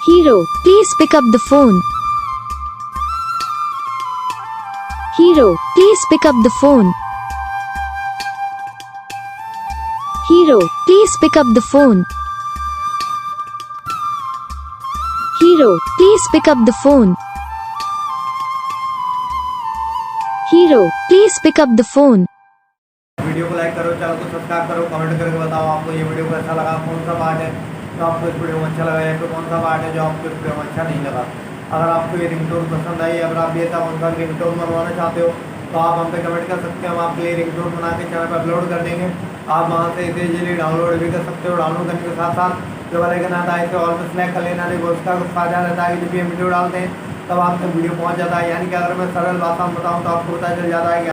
Hero, please pick up the phone. Hero, please pick up the phone. Hero, please pick up the phone. Hero, please pick up the phone. Hero, please pick up the phone. Video को like करो, channel को subscribe करो, comment करके बताओ आपको ये video कैसा लगा, कौन सा पार्ट है जो आपको इस वीडियो में अच्छा लगा या फिर कौन सा पार्ट है जो आपको इस वीडियो में अच्छा नहीं लगा। अगर आपको ये रिंगटोन पसंद आई, अगर आप ये कौन सा रिंगटोन बनवाना चाहते हो तो आप हम पे कमेंट कर सकते हैं, हम आपके लिए रिंगटोन बना के चैनल पर अपलोड कर देंगे। आप वहाँ से इसे इजीली डाउनलोड भी कर सकते हो। डाउनलोड करने के साथ साथ जो बेल आइकन आता है इसे ऑल में सेलेक्ट कर लेना, देखो उसका कुछ फायदा रहता है कि जब भी हम वीडियो डालते हैं तब आप तक वीडियो पहुँच जाता है। यानी कि अगर मैं सरल भाषा में बताऊँ तो आपको पता चल जाता है कि